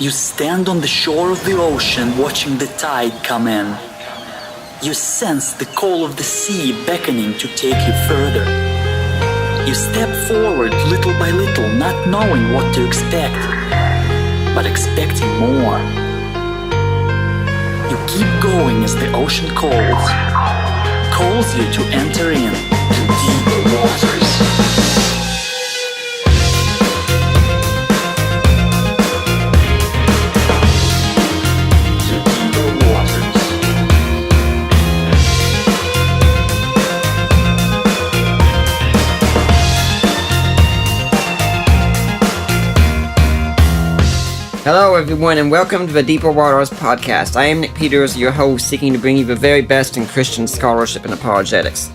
You stand on the shore of the ocean watching the tide come in. You sense the call of the sea beckoning to take you further. You step forward little by little, not knowing what to expect, but expecting more. You keep going as the ocean calls you to enter in to deeper waters. Hello everyone and welcome to the Deeper Waters podcast. I am Nick Peters, your host, seeking to bring you the very best in Christian scholarship and apologetics.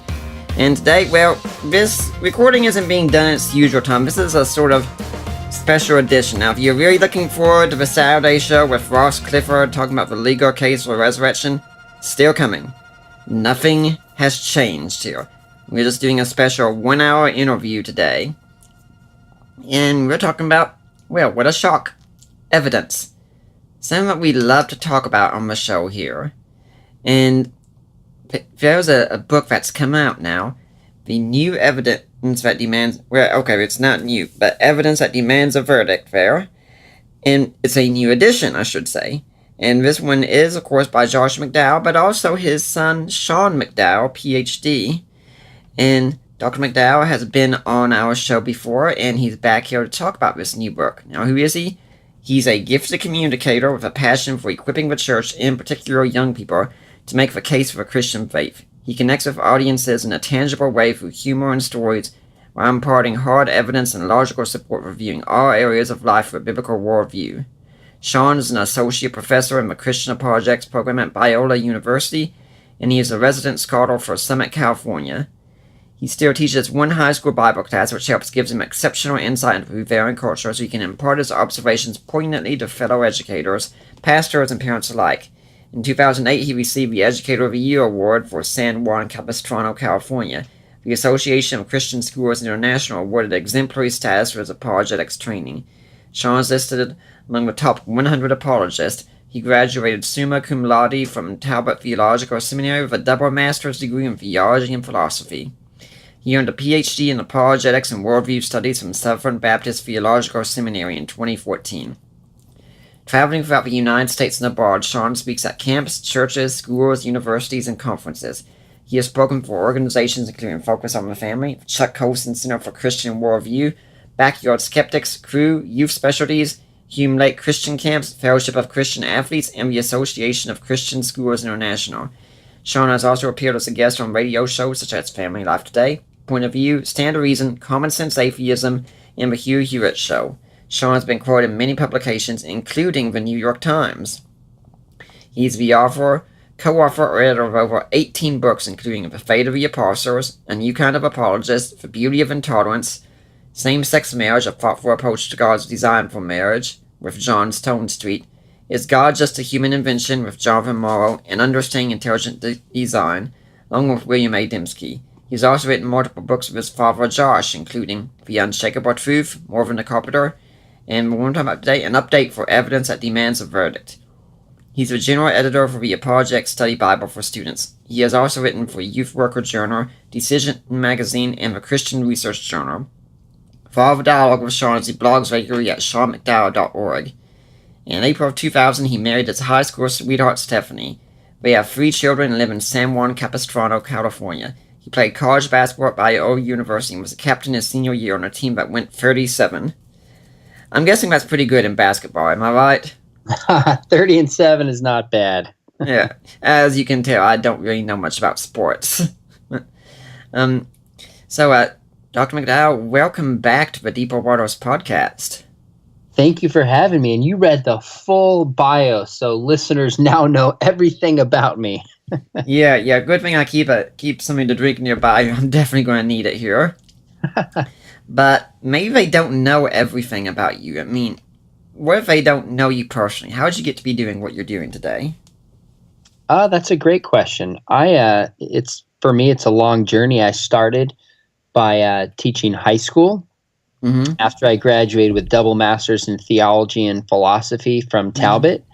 And today, well, this recording isn't being done at its usual time. This is a sort of special edition. Now, if you're really looking forward to the Saturday show with Ross Clifford talking about the legal case for resurrection, still coming. Nothing has changed here. We're just doing a special 1-hour interview today. And we're talking about, well, what a shock. Evidence. Something that we love to talk about on the show here. And there's a book that's come out now. The New Evidence That Demands... Well, okay, it's not new, but Evidence That Demands a Verdict there. And it's a new edition, I should say. And this one is, of course, by Josh McDowell, but also his son, Sean McDowell, Ph.D. And Dr. McDowell has been on our show before, and he's back here to talk about this new book. Now, who is he? He's a gifted communicator with a passion for equipping the church, in particular young people, to make the case for the Christian faith. He connects with audiences in a tangible way through humor and stories, while imparting hard evidence and logical support for viewing all areas of life with a biblical worldview. Sean is an associate professor in the Christian Apologetics program at Biola University, and he is a resident scholar for Summit, California. He still teaches one high school Bible class, which gives him exceptional insight into Bavarian culture so he can impart his observations poignantly to fellow educators, pastors, and parents alike. In 2008, he received the Educator of the Year Award for San Juan Capistrano, California. The Association of Christian Schools International awarded exemplary status for his apologetics training. Sean is listed among the top 100 apologists. He graduated summa cum laude from Talbot Theological Seminary with a double master's degree in theology and philosophy. He earned a Ph.D. in Apologetics and Worldview Studies from Southern Baptist Theological Seminary in 2014. Traveling throughout the United States and abroad, Sean speaks at camps, churches, schools, universities, and conferences. He has spoken for organizations including Focus on the Family, Chuck Colson Center for Christian Worldview, Backyard Skeptics, Crew, Youth Specialties, Hume Lake Christian Camps, Fellowship of Christian Athletes, and the Association of Christian Schools International. Sean has also appeared as a guest on radio shows such as Family Life Today, Point of View, Stand to Reason, Common Sense Atheism, and The Hugh Hewitt Show. Sean has been quoted in many publications, including the New York Times. He's the author, co-author, or editor of over 18 books, including The Fate of the Apostles, A New Kind of Apologist, The Beauty of Intolerance, Same-Sex Marriage, A Thoughtful Approach to God's Design for Marriage, with John Stone Street, Is God Just a Human Invention, with Jonathan Morrow, and Understanding Intelligent Design, along with William A. Dembski. He's also written multiple books with his father Josh, including The Unshakable Truth, More Than the Carpenter, and we're going to talk about today, An Update for Evidence That Demands a Verdict. He's the general editor for the Apologetics Study Bible for Students. He has also written for Youth Worker Journal, Decision Magazine, and the Christian Research Journal. For all the dialogue with Sean, he blogs regularly at seanmcdowell.org. In April of 2000, he married his high school sweetheart Stephanie. They have 3 children and live in San Juan Capistrano, California. He played college basketball at Biola University and was a captain his senior year on a team that went 37. I'm guessing that's pretty good in basketball, am I right? 30-7 is not bad. Yeah, as you can tell, I don't really know much about sports. Dr. McDowell, welcome back to the Deeper Waters podcast. Thank you for having me, and you read the full bio, so listeners now know everything about me. Yeah, good thing I keep something to drink nearby. I'm definitely going to need it here. But maybe they don't know everything about you. I mean, what if they don't know you personally? How did you get to be doing what you're doing today? That's a great question. For me, it's a long journey. I started by teaching high school, after I graduated with double masters in theology and philosophy from Talbot.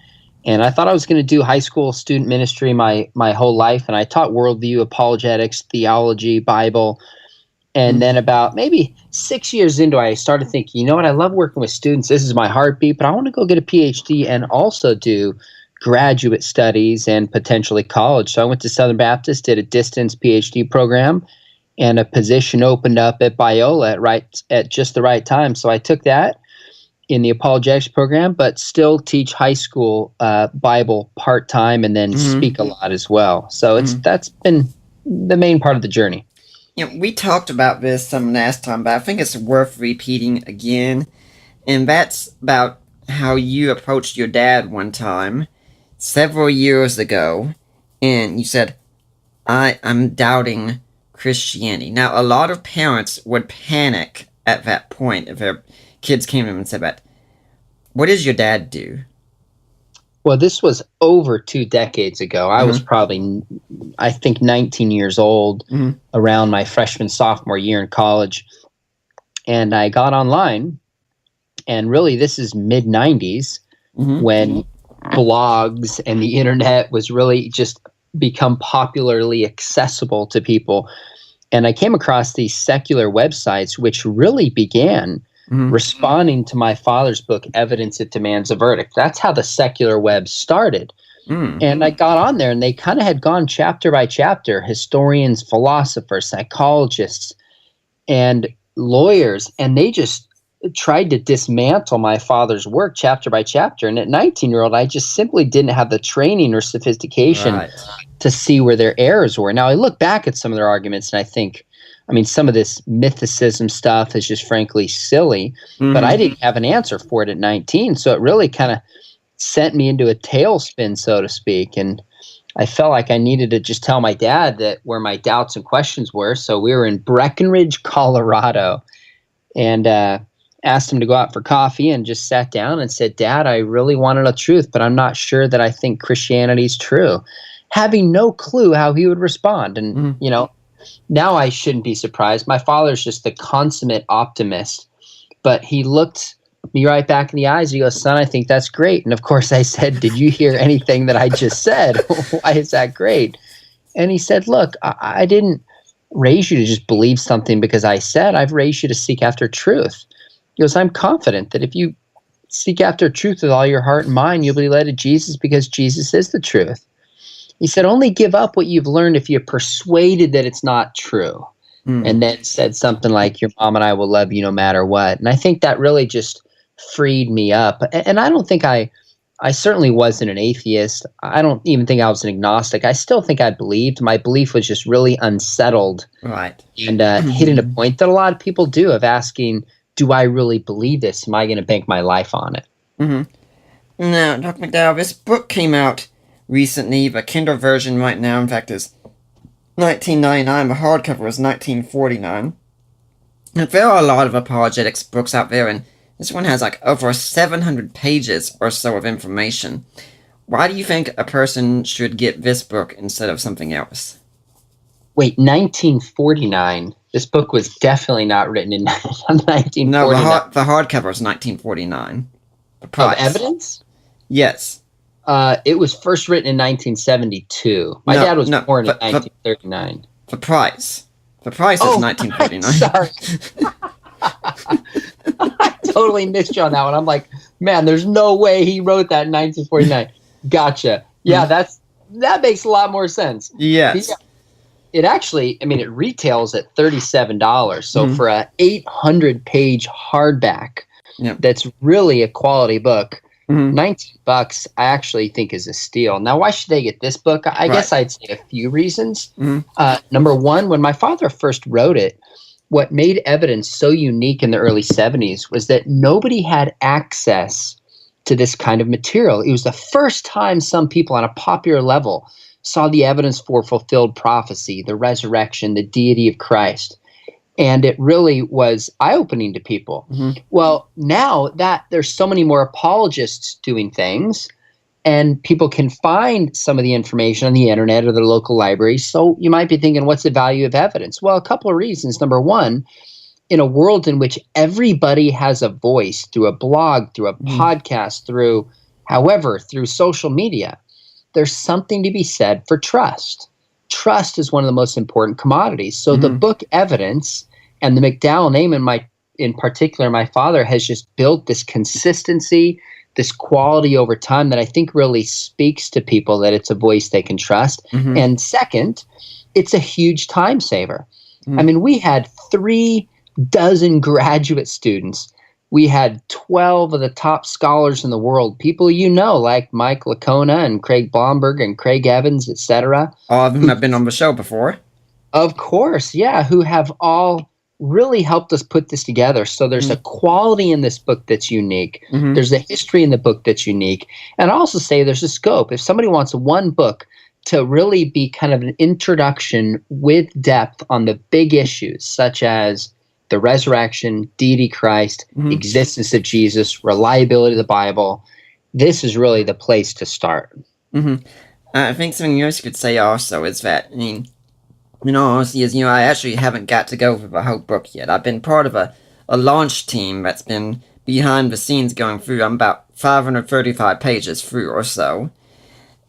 And I thought I was going to do high school student ministry my whole life. And I taught worldview, apologetics, theology, Bible. And then about maybe 6 years into it, I started thinking, you know what? I love working with students. This is my heartbeat, but I want to go get a PhD and also do graduate studies and potentially college. So I went to Southern Baptist, did a distance PhD program, and a position opened up at Biola at just the right time. So I took that in the apologetics program, but still teach high school Bible part-time and then speak a lot as well. So that's been the main part of the journey. You know, we talked about this some last time, but I think it's worth repeating again. And that's about how you approached your dad one time, several years ago, and you said, I'm doubting Christianity. Now, a lot of parents would panic at that point if their kids came to them and said that. What does your dad do? Well, this was over 2 decades ago. I was probably, I think, 19 years old around my freshman, sophomore year in college. And I got online, and really this is mid-90s when blogs and the internet was really just become popularly accessible to people. And I came across these secular websites which really began responding to my father's book, Evidence That Demands a Verdict. That's how the secular web started. And I got on there, and they kind of had gone chapter by chapter, historians, philosophers, psychologists, and lawyers, and they just tried to dismantle my father's work chapter by chapter. And at 19-year-old, I just simply didn't have the training or sophistication to see where their errors were. Now, I look back at some of their arguments, and I think, I mean, some of this mythicism stuff is just frankly silly, but I didn't have an answer for it at 19. So it really kind of sent me into a tailspin, so to speak. And I felt like I needed to just tell my dad that where my doubts and questions were. So we were in Breckenridge, Colorado, and asked him to go out for coffee, and just sat down and said, Dad, I really want to know the truth, but I'm not sure that I think Christianity is true. Having no clue how he would respond. And, you know, now I shouldn't be surprised. My father's just the consummate optimist, but he looked me right back in the eyes. He goes, son, I think that's great. And of course I said, did you hear anything that I just said? Why is that great? And he said, look, I didn't raise you to just believe something because I said. I've raised you to seek after truth. He goes, I'm confident that if you seek after truth with all your heart and mind, you'll be led to Jesus because Jesus is the truth. He said, only give up what you've learned if you're persuaded that it's not true. And then said something like, your mom and I will love you no matter what. And I think that really just freed me up. And I don't think I certainly wasn't an atheist. I don't even think I was an agnostic. I still think I believed. My belief was just really unsettled. And hitting a point that a lot of people do of asking, do I really believe this? Am I going to bank my life on it? Now, Dr. McDowell, this book came out recently. The Kindle version right now, in fact, is $19.99. The hardcover is $19.49. And there are a lot of apologetics books out there, and this one has like over 700 pages or so of information. Why do you think a person should get this book instead of something else? Wait, 1949? This book was definitely not written in 1949. No, the hardcover is 1949. The price. Of Evidence? Yes. It was first written in 1972. My dad was born in 1939. The price. The price is 1949. Sorry. I totally missed you on that one. I'm like, man, there's no way he wrote that in 1949. Gotcha. Yeah, that makes a lot more sense. Yes. It actually, I mean, it retails at $37. So for a 800-page hardback, that's really a quality book. $19 I actually think is a steal. Now, why should they get this book? I guess I'd say a few reasons. Number one, when my father first wrote it, what made Evidence so unique in the early 70s was that nobody had access to this kind of material. It was the first time some people on a popular level saw the evidence for fulfilled prophecy, the resurrection, the deity of Christ. And it really was eye-opening to people. Well, now that there's so many more apologists doing things, and people can find some of the information on the internet or their local libraries, so you might be thinking, what's the value of evidence? Well, a couple of reasons. Number one, in a world in which everybody has a voice through a blog, through a podcast, through social media, there's something to be said for trust. Trust is one of the most important commodities. So the book Evidence and the McDowell name in particular, my father has just built this consistency, this quality over time that I think really speaks to people that it's a voice they can trust. And second, it's a huge time saver. I mean, we had 3 dozen graduate students. We had 12 of the top scholars in the world, people like Mike Lacona and Craig Blomberg and Craig Evans, etc. All of them have been on the show before. Of course, yeah, who have all really helped us put this together. So there's a quality in this book that's unique. There's a history in the book that's unique. And I also say there's a scope. If somebody wants one book to really be kind of an introduction with depth on the big issues, such as the resurrection, deity Christ, existence of Jesus, reliability of the Bible, this is really the place to start. I think something else you could say also is that, I mean, in all honesty, I actually haven't got to go over the whole book yet. I've been part of a launch team that's been behind the scenes going through. I'm about 535 pages through or so.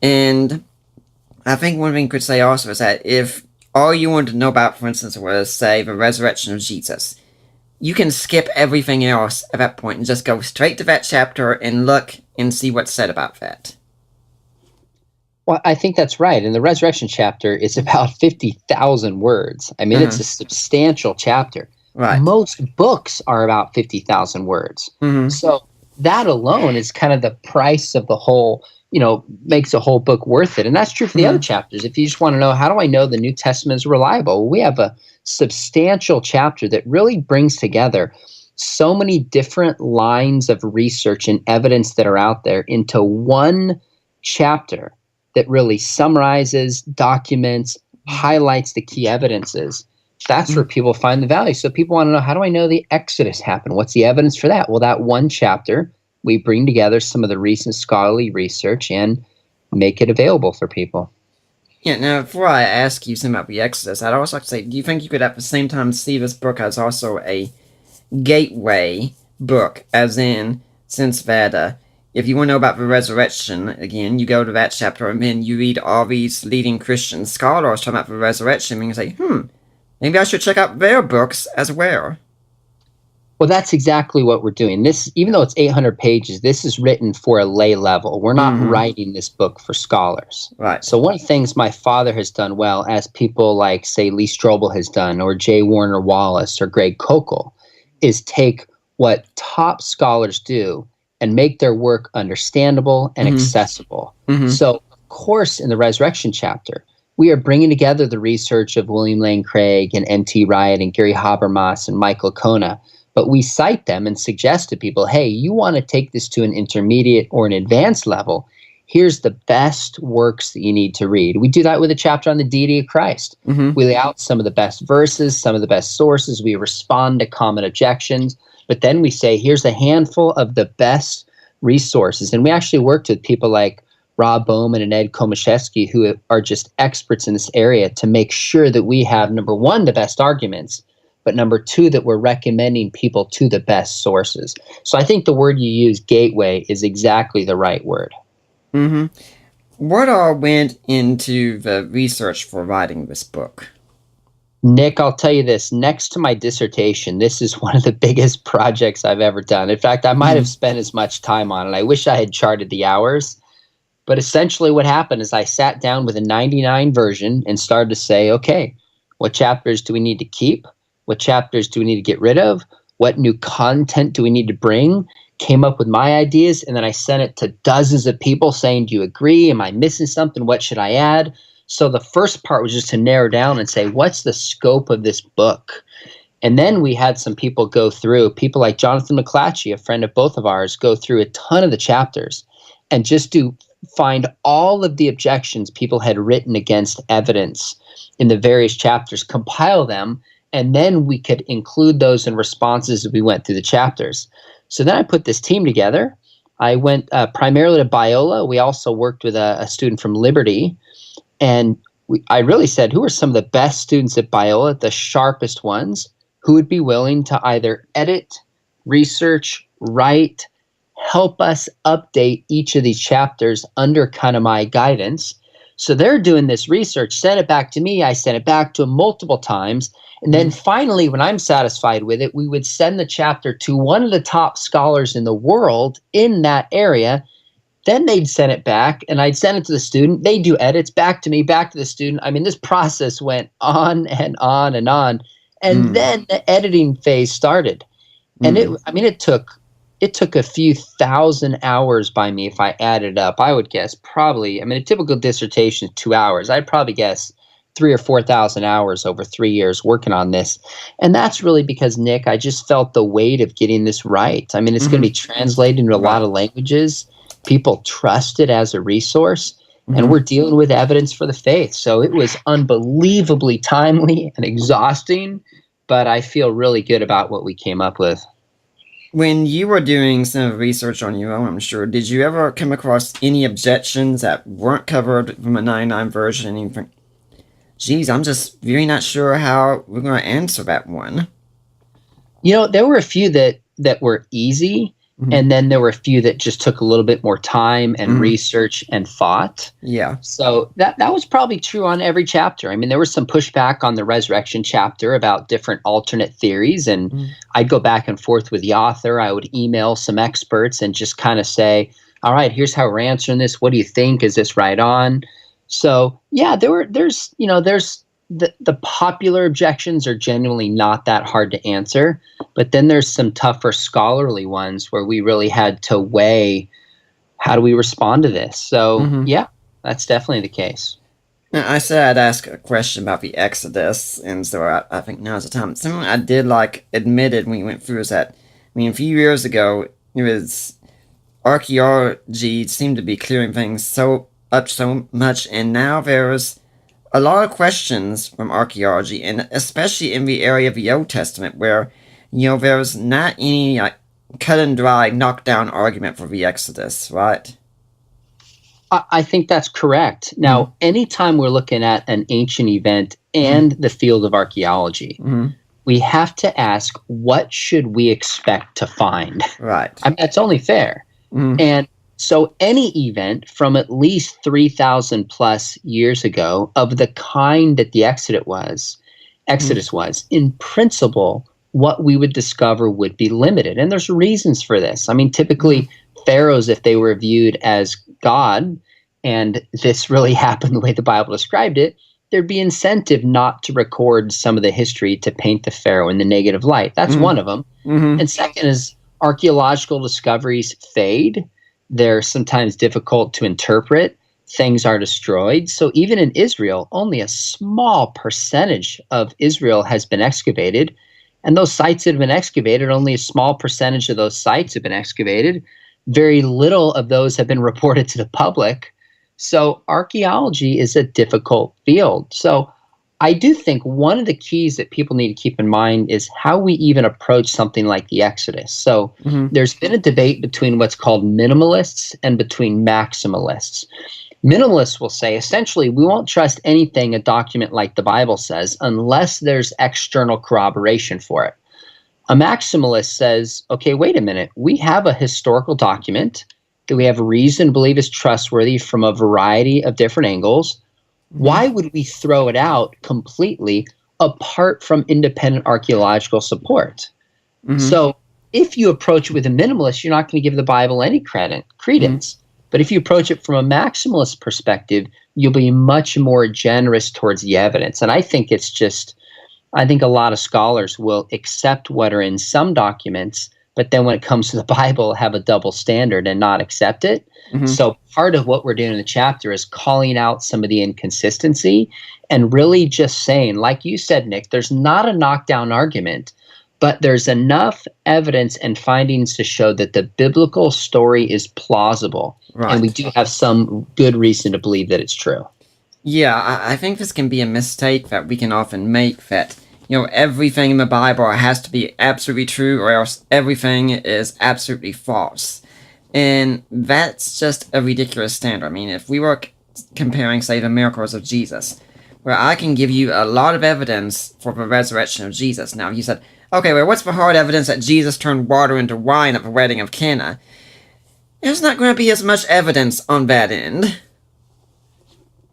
And I think one thing you could say also is that if all you wanted to know about, for instance, was, say, the resurrection of Jesus, you can skip everything else at that point and just go straight to that chapter and look and see what's said about that. Well, I think that's right. And the resurrection chapter is about 50,000 words. I mean, it's a substantial chapter. Right. Most books are about 50,000 words. So that alone is kind of the price of the whole, makes a whole book worth it. And that's true for the other chapters. If you just want to know, how do I know the New Testament is reliable? Well, we have a substantial chapter that really brings together so many different lines of research and evidence that are out there into one chapter that really summarizes, documents, highlights the key evidences. That's where people find the value. So people want to know, how do I know the Exodus happened? What's the evidence for that? Well, that one chapter, we bring together some of the recent scholarly research and make it available for people. Yeah, now, before I ask you something about the Exodus, I'd also like to say, do you think you could at the same time see this book as also a gateway book, as in, since that, if you want to know about the resurrection, again, you go to that chapter, and then you read all these leading Christian scholars talking about the resurrection, and you say, maybe I should check out their books as well. Well, that's exactly what we're doing. This, even though it's 800 pages, this is written for a lay level. We're not writing this book for scholars. Right. So one of the things my father has done well, as people like, say, Lee Strobel has done, or J. Warner Wallace, or Greg Kokel, is take what top scholars do and make their work understandable and accessible. So, of course, in the resurrection chapter, we are bringing together the research of William Lane Craig and N.T. Wright and Gary Habermas and Michael Kona, but we cite them and suggest to people, hey, you want to take this to an intermediate or an advanced level, here's the best works that you need to read. We do that with a chapter on the deity of Christ. We lay out some of the best verses, some of the best sources, we respond to common objections, but then we say, here's a handful of the best resources. And we actually worked with people like Rob Bowman and Ed Komashevsky, who are just experts in this area, to make sure that we have, number one, the best arguments, but number two, that we're recommending people to the best sources. So I think the word you use, gateway, is exactly the right word. What all went into the research for writing this book? Nick, I'll tell you this, next to my dissertation, this is one of the biggest projects I've ever done. In fact, I might have spent as much time on it. I wish I had charted the hours. But essentially what happened is I sat down with a 99 version and started to say, okay, what chapters do we need to keep? What chapters do we need to get rid of? What new content do we need to bring? Came up with my ideas, and then I sent it to dozens of people saying, do you agree? Am I missing something? What should I add? So the first part was just to narrow down and say, what's the scope of this book? And then we had some people go through, people like Jonathan McClatchy, a friend of both of ours, go through a ton of the chapters and just to find all of the objections people had written against evidence in the various chapters, compile them, and then we could include those in responses as we went through the chapters. So then I put this team together. I went primarily to Biola. We also worked with a student from Liberty. And I really said, who are some of the best students at Biola, the sharpest ones? who would be willing to either edit, research, write, help us update each of these chapters under kind of my guidance. So they're doing this research, send it back to me. I sent it back to them multiple times. And then finally, when I'm satisfied with it, we would send the chapter to one of the top scholars in the world in that area. Then they'd send it back, and I'd send it to the student. They'd do edits back to me, back to the student. I mean, this process went on and on and on. And then the editing phase started. And it took a few thousand hours by me if I added up. I would guess probably, a typical dissertation is 2 hours. I'd probably guess 3,000 or 4,000 hours over 3 years working on this. And that's really because, Nick, I just felt the weight of getting this right. I mean, it's going to be translated into a lot of languages. People trust it as a resource, and we're dealing with evidence for the faith. So it was unbelievably timely and exhausting, but I feel really good about what we came up with. When you were doing some research on your own, I'm sure, did you ever come across any objections that weren't covered from a 99 version? And you think, geez, I'm just really not sure how we're going to answer that one. There were a few that were easy, and then there were a few that just took a little bit more time and research and thought. Yeah. So that was probably true on every chapter. I mean, there was some pushback on the resurrection chapter about different alternate theories, and I'd go back and forth with the author. I would email some experts and just kind of say, all right, here's how we're answering this. What do you think? Is this right on? So yeah, there's the popular objections are genuinely not that hard to answer, but then there's some tougher scholarly ones where we really had to weigh, how do we respond to this? So yeah, that's definitely the case. Now, I said I'd ask a question about the Exodus, and so I think now's the time. Something I did admitted when we went through is that, a few years ago, it was archaeology seemed to be clearing things so much, and now there's a lot of questions from archaeology, and especially in the area of the Old Testament, where, there's not any cut and dry knockdown argument for the Exodus, right? I think that's correct. Now, anytime we're looking at an ancient event and the field of archaeology, we have to ask, what should we expect to find? Right. That's only fair. And so any event from at least 3,000 plus years ago of the kind that the Exodus was, in principle, what we would discover would be limited. And there's reasons for this. Typically, pharaohs, if they were viewed as God, and this really happened the way the Bible described it, there'd be incentive not to record some of the history to paint the pharaoh in the negative light. That's one of them. And second is archaeological discoveries fade. They're sometimes difficult to interpret. Things are destroyed. So even in Israel, only a small percentage of Israel has been excavated. And those sites that have been excavated, only a small percentage of those sites have been excavated. Very little of those have been reported to the public. So archaeology is a difficult field. So I do think one of the keys that people need to keep in mind is how we even approach something like the Exodus. So there's been a debate between what's called minimalists and between maximalists. Minimalists will say, essentially, we won't trust anything a document like the Bible says unless there's external corroboration for it. A maximalist says, okay, wait a minute. We have a historical document that we have reason to believe is trustworthy from a variety of different angles. Why would we throw it out completely apart from independent archaeological support? So if you approach it with a minimalist, you're not going to give the Bible any credence. But if you approach it from a maximalist perspective, you'll be much more generous towards the evidence. And I think I think a lot of scholars will accept what are in some documents, but then when it comes to the Bible, have a double standard and not accept it. So part of what we're doing in the chapter is calling out some of the inconsistency and really just saying, like you said, Nick, there's not a knockdown argument, but there's enough evidence and findings to show that the biblical story is plausible. Right. And we do have some good reason to believe that it's true. Yeah, I think this can be a mistake that we can often make, that everything in the Bible has to be absolutely true or else everything is absolutely false. And that's just a ridiculous standard. If we were comparing, say, the miracles of Jesus, where I can give you a lot of evidence for the resurrection of Jesus. Now, you said, okay, well, what's the hard evidence that Jesus turned water into wine at the wedding of Cana? There's not going to be as much evidence on that end.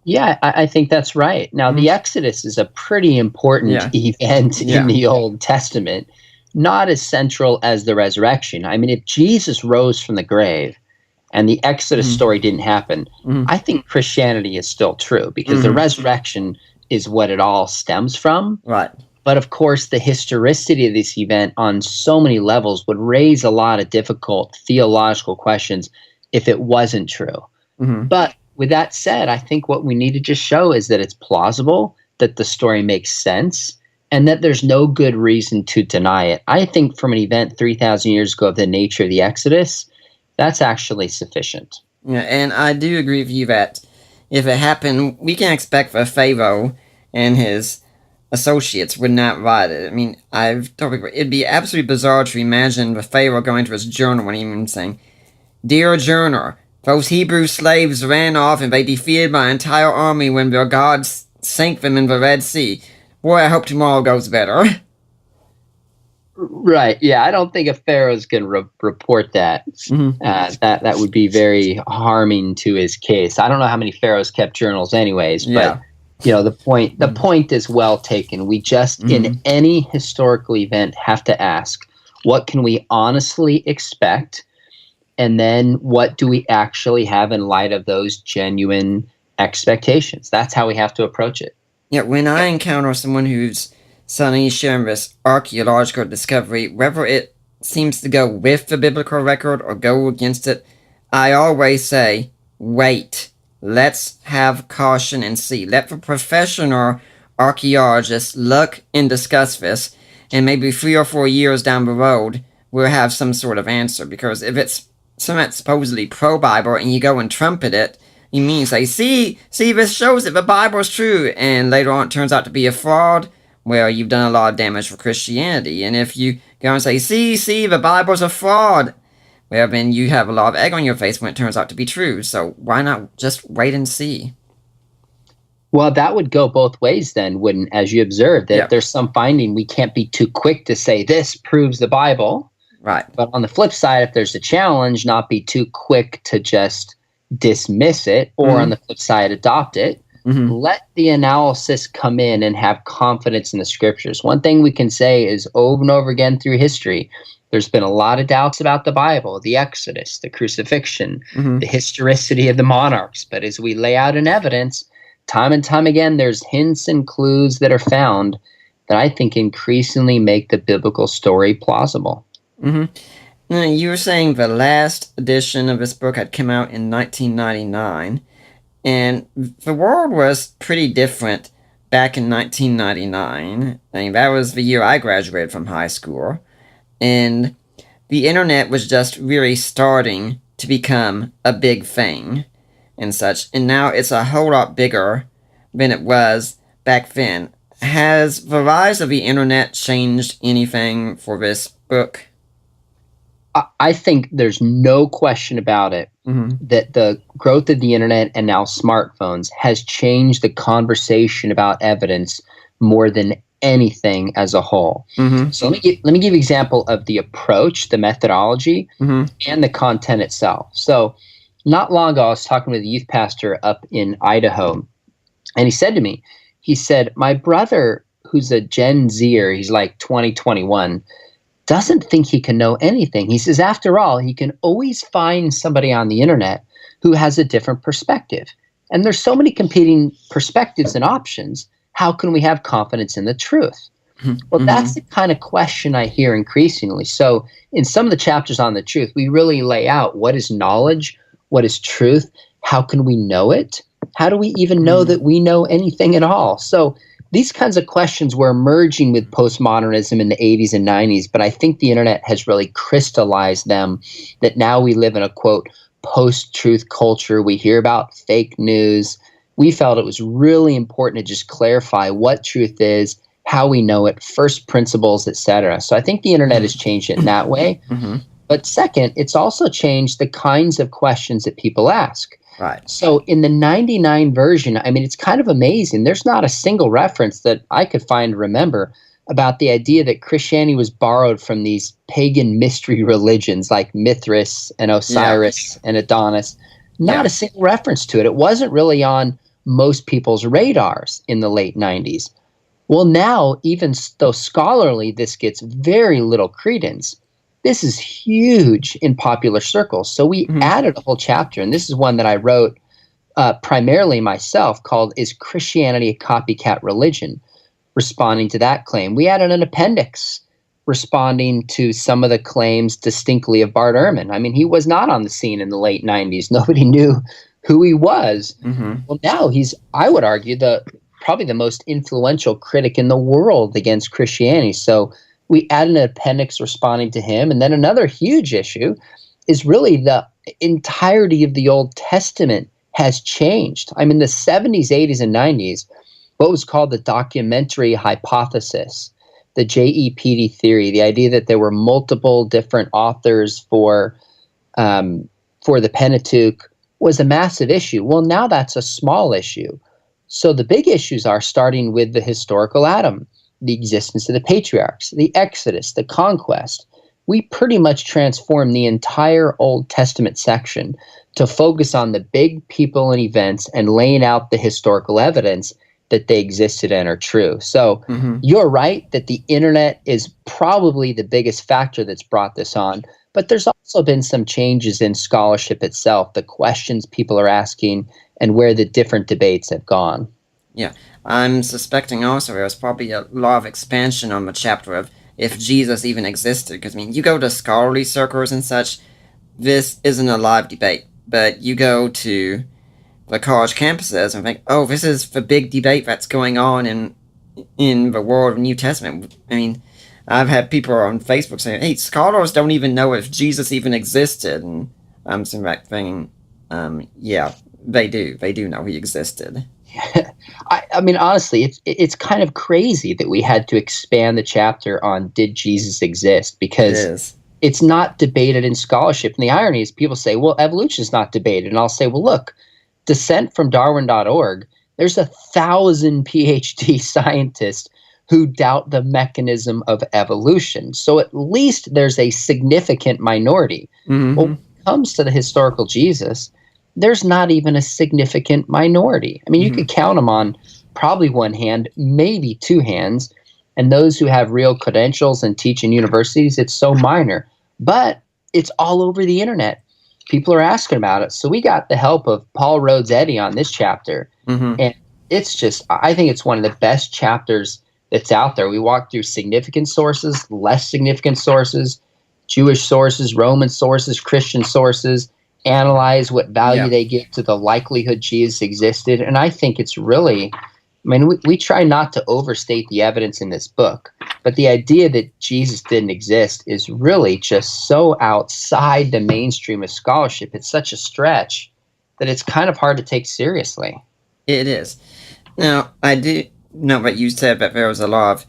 Yeah, I think that's right. Now, the Exodus is a pretty important event in the Old Testament, not as central as the resurrection. I mean, if Jesus rose from the grave and the Exodus story didn't happen, I think Christianity is still true, because the resurrection is what it all stems from. Right. But of course, the historicity of this event on so many levels would raise a lot of difficult theological questions if it wasn't true. But with that said, I think what we need to just show is that it's plausible, that the story makes sense, and that there's no good reason to deny it. I think from an event 3,000 years ago of the nature of the Exodus, that's actually sufficient. Yeah, and I do agree with you that if it happened, we can expect that Pharaoh and his associates would not write it. I mean, it'd be absolutely bizarre to imagine the Pharaoh going to his journal and even saying, "Dear journal, those Hebrew slaves ran off and they defeated my entire army when their gods sank them in the Red Sea. Boy, I hope tomorrow goes better." Right. Yeah, I don't think a Pharaoh's going to report that. That would be very harming to his case. I don't know how many Pharaohs kept journals anyways, but the point is well taken. We just, in any historical event, have to ask, what can we honestly expect? And then what do we actually have in light of those genuine expectations? That's how we have to approach it. Yeah, when I encounter someone who's suddenly sharing this archaeological discovery, whether it seems to go with the biblical record or go against it, I always say, wait, let's have caution and see. Let the professional archaeologists look and discuss this, and maybe 3 or 4 years down the road, we'll have some sort of answer. Because if it's something that's supposedly pro-Bible and you go and trumpet it, you mean say, see, this shows that the Bible is true, and later on it turns out to be a fraud, well, you've done a lot of damage for Christianity. And if you go and say, see, the Bible's a fraud, well, then you have a lot of egg on your face when it turns out to be true. So why not just wait and see? Well, that would go both ways then, wouldn't, as you observed, that if there's some finding, we can't be too quick to say this proves the Bible. Right. But on the flip side, if there's a challenge, not be too quick to just dismiss it, or on the flip side, adopt it. Let the analysis come in and have confidence in the scriptures. One thing we can say is over and over again through history, there's been a lot of doubts about the Bible, the Exodus, the crucifixion, the historicity of the monarchs. But as we lay out in evidence, time and time again, there's hints and clues that are found that I think increasingly make the biblical story plausible. Now, you were saying the last edition of this book had come out in 1999, and the world was pretty different back in 1999. I mean, that was the year I graduated from high school, and the internet was just really starting to become a big thing and such, and now it's a whole lot bigger than it was back then. Has the rise of the internet changed anything for this book? I think there's no question about it that the growth of the internet and now smartphones has changed the conversation about evidence more than anything as a whole. So let me give you an example of the approach, the methodology, and the content itself. So not long ago, I was talking with a youth pastor up in Idaho, and he said to me, my brother, who's a Gen Zer, he's like 20, 21, doesn't think he can know anything. He says, after all, he can always find somebody on the internet who has a different perspective. And there's so many competing perspectives and options. How can we have confidence in the truth? Well, that's the kind of question I hear increasingly. So in some of the chapters on the truth, we really lay out what is knowledge, what is truth, how can we know it? How do we even know that we know anything at all? So these kinds of questions were emerging with postmodernism in the 80s and 90s, but I think the internet has really crystallized them, that now we live in a, quote, post-truth culture. We hear about fake news. We felt it was really important to just clarify what truth is, how we know it, first principles, etc. So I think the internet has changed it in that way. But second, it's also changed the kinds of questions that people ask. Right. So in the 99 version, I mean, it's kind of amazing. There's not a single reference that I could find to remember about the idea that Christianity was borrowed from these pagan mystery religions like Mithras and Yeah. Osiris and Adonis. Not Yeah. a single reference to it. It wasn't really on most people's radars in the late 90s. Well, now, even though scholarly, this gets very little credence, this is huge in popular circles. So we Mhm. added a whole chapter, and this is one that I wrote primarily myself, called "Is Christianity a Copycat Religion?" Responding to that claim. We added an appendix responding to some of the claims distinctly of Bart Ehrman. I mean, he was not on the scene in the late 90s. Nobody knew who he was. Mhm. Well, now he's, I would argue, probably the most influential critic in the world against Christianity. So we added an appendix responding to him. And then another huge issue is really the entirety of the Old Testament has changed. I mean, the 70s, 80s, and 90s, what was called the documentary hypothesis, the JEPD theory, the idea that there were multiple different authors for the Pentateuch, was a massive issue. Well, now that's a small issue. So the big issues are starting with the historical Adam, the existence of the patriarchs, the Exodus, the conquest. We pretty much transformed the entire Old Testament section to focus on the big people and events and laying out the historical evidence that they existed and are true. So you're right that the internet is probably the biggest factor that's brought this on. But there's also been some changes in scholarship itself, the questions people are asking, and where the different debates have gone. Yeah. I'm suspecting also there was probably a lot of expansion on the chapter of if Jesus even existed. Because, I mean, you go to scholarly circles and such, this isn't a live debate. But you go to the college campuses and think, oh, this is the big debate that's going on in the world of New Testament. I mean, I've had people on Facebook saying, hey, scholars don't even know if Jesus even existed. And I'm sitting back thinking, yeah, they do. They do know he existed. I mean, honestly, it's kind of crazy that we had to expand the chapter on did Jesus exist, because it's not debated in scholarship. And the irony is people say, well, evolution is not debated. And I'll say, well, look, dissentfromdarwin.org, there's 1,000 PhD scientists who doubt the mechanism of evolution. So at least there's a significant minority. Mm-hmm. Well, when it comes to the historical Jesus, there's not even a significant minority. I mean, you could count them on probably one hand, maybe two hands. And those who have real credentials and teach in universities, it's so minor. But it's all over the internet. People are asking about it. So we got the help of Paul Rhodes Eddy on this chapter. And it's just, I think it's one of the best chapters that's out there. We walk through significant sources, less significant sources, Jewish sources, Roman sources, Christian sources, analyze what value they give to the likelihood Jesus existed. And I think it's really, I mean, we try not to overstate the evidence in this book, but the idea that Jesus didn't exist is really just so outside the mainstream of scholarship. It's such a stretch that it's kind of hard to take seriously. It is. Now, I do know that you said that there was a lot of